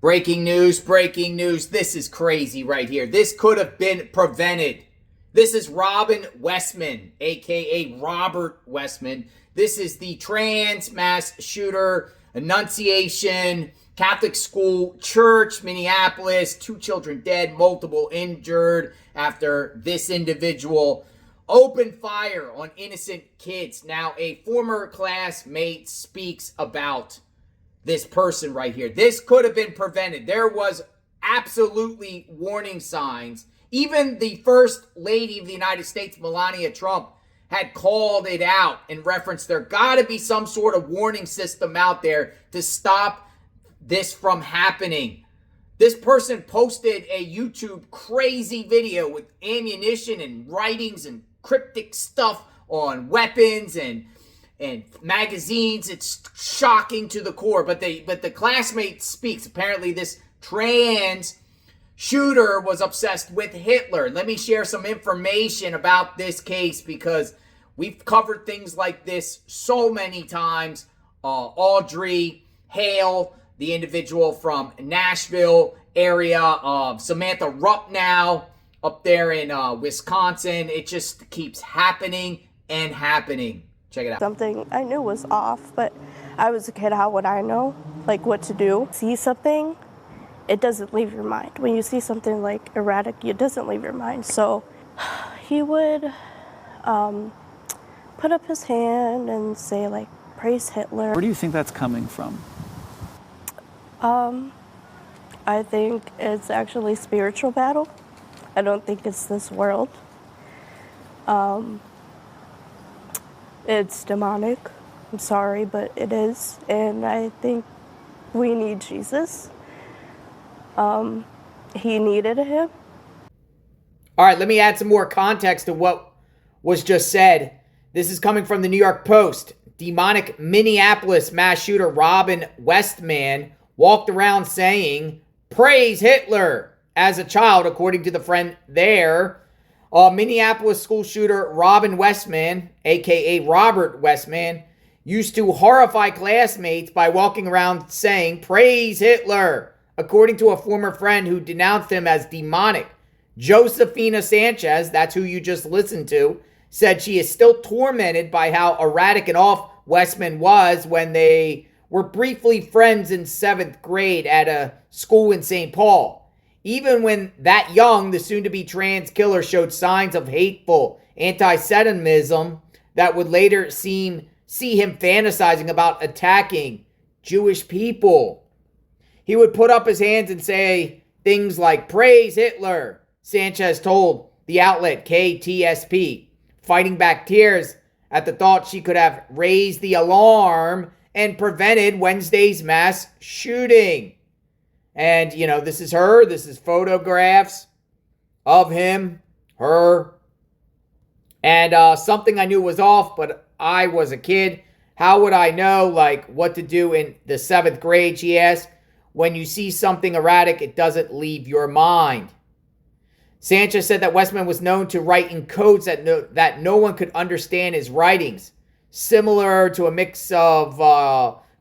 Breaking news, breaking news. This is crazy right here. This could have been prevented. This is Robin Westman, a.k.a. Robert Westman. This is the trans mass shooter, Annunciation, Catholic school, church, Minneapolis. 2 children dead, multiple injured after this individual opened fire on innocent kids. Now, a former classmate speaks about this person right here. This could have been prevented. There was absolutely warning signs. Even the First Lady of the United States, Melania Trump, had called it out in reference. There got to be some sort of warning system out there to stop this from happening. This person posted a YouTube crazy video with ammunition and writings and cryptic stuff on weapons and magazines. It's shocking to the core. But the classmate speaks. Apparently this trans shooter was obsessed with Hitler. Let me share some information about this case because we've covered things like this so many times. Audrey Hale, the individual from Nashville area, Samantha Ruppnow up there in Wisconsin. It just keeps happening and happening. Check it out. Something I knew was off, but I was a kid. How would I know, like, what to do? See something, it doesn't leave your mind. When you see something like erratic, it doesn't leave your mind. So he would put up his hand and say, like, praise Hitler. Where do you think that's coming from? I think it's actually spiritual battle. I don't think it's this world. It's demonic. I'm sorry, but it is. And I think we need Jesus. He needed him. All right, let me add some more context to what was just said. This is coming from the New York Post. Demonic Minneapolis mass shooter Robin Westman walked around saying, praise Hitler, as a child, according to the friend there. Minneapolis school shooter Robin Westman, a.k.a. Robert Westman, used to horrify classmates by walking around saying, praise Hitler, according to a former friend who denounced him as demonic. Josefina Sanchez, that's who you just listened to, said she is still tormented by how erratic and off Westman was when they were briefly friends in 7th grade at a school in St. Paul. Even when that young, the soon-to-be trans killer showed signs of hateful anti-Semitism that would later see him fantasizing about attacking Jewish people. He would put up his hands and say things like, praise Hitler, Sanchez told the outlet KTSP, fighting back tears at the thought she could have raised the alarm and prevented Wednesday's mass shooting. And, you know, this is her. This is photographs of him, her. And something I knew was off, but I was a kid. How would I know, like, what to do in the 7th grade, she asked. When you see something erratic, it doesn't leave your mind. Sanchez said that Westman was known to write in codes that no one could understand his writings, similar to a mix of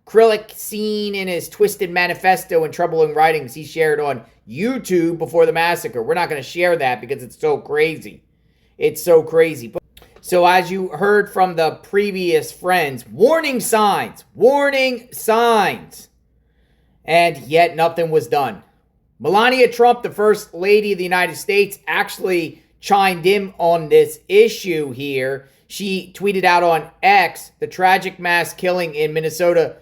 acrylic seen in his twisted manifesto and troubling writings he shared on YouTube before the massacre. We're not going to share that because it's so crazy. It's so crazy. So as you heard from the previous friends, warning signs, and yet nothing was done. Melania Trump, the First Lady of the United States, actually chimed in on this issue here. She tweeted out on X, the tragic mass killing in Minnesota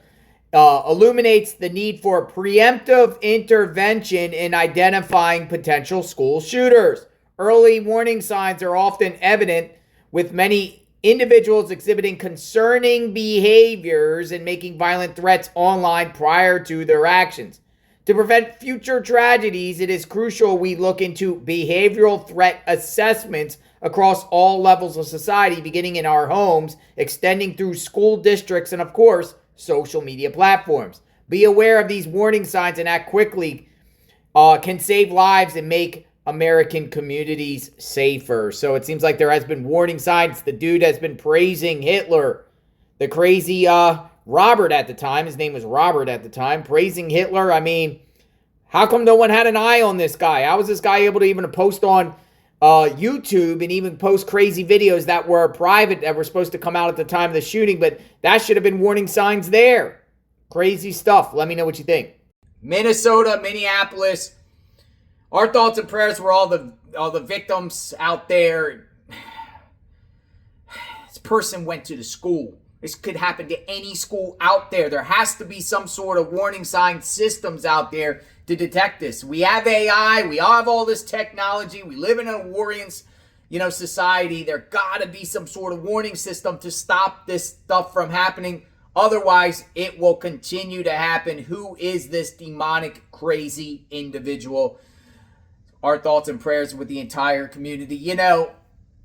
illuminates the need for preemptive intervention in identifying potential school shooters. Early warning signs are often evident, with many individuals exhibiting concerning behaviors and making violent threats online prior to their actions. To prevent future tragedies, it is crucial we look into behavioral threat assessments across all levels of society, beginning in our homes, extending through school districts, and of course, social media platforms. Be aware of these warning signs and act quickly. Can save lives and make American communities safer. So it seems like there has been warning signs. The dude has been praising Hitler. The crazy Robert at the time, his name was Robert at the time, praising Hitler. I mean, How come no one had an eye on this guy? How was this guy able to even post on YouTube and even post crazy videos that were private, that were supposed to come out at the time of the shooting? But that should have been warning signs there. Crazy stuff. Let me know what you think. Minnesota, Minneapolis. Our thoughts and prayers were all the victims out there. This person went to the school. This could happen to any school out there. There has to be some sort of warning sign systems out there to detect this. We have AI. We have all this technology. We live in a warring, society. There got to be some sort of warning system to stop this stuff from happening. Otherwise, it will continue to happen. Who is this demonic, crazy individual? Our thoughts and prayers with the entire community.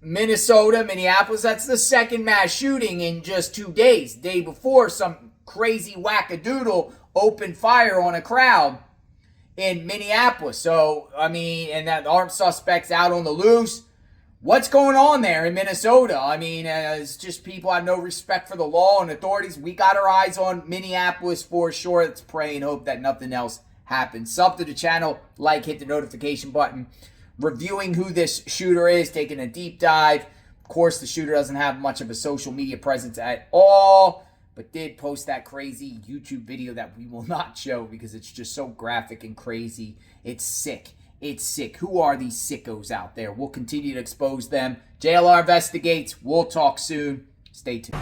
Minnesota, Minneapolis, that's the second mass shooting in just 2 days. Day before, some crazy wackadoodle opened fire on a crowd in Minneapolis. So, and that armed suspects out on the loose. What's going on there in Minnesota? It's just people have no respect for the law and authorities. We got our eyes on Minneapolis for sure. Let's pray and hope that nothing else happens. Sub to the channel, hit the notification button. Reviewing who this shooter is, taking a deep dive. Of course, the shooter doesn't have much of a social media presence at all, but did post that crazy YouTube video that we will not show because it's just so graphic and crazy. It's sick. It's sick. Who are these sickos out there? We'll continue to expose them. JLR investigates. We'll talk soon. Stay tuned.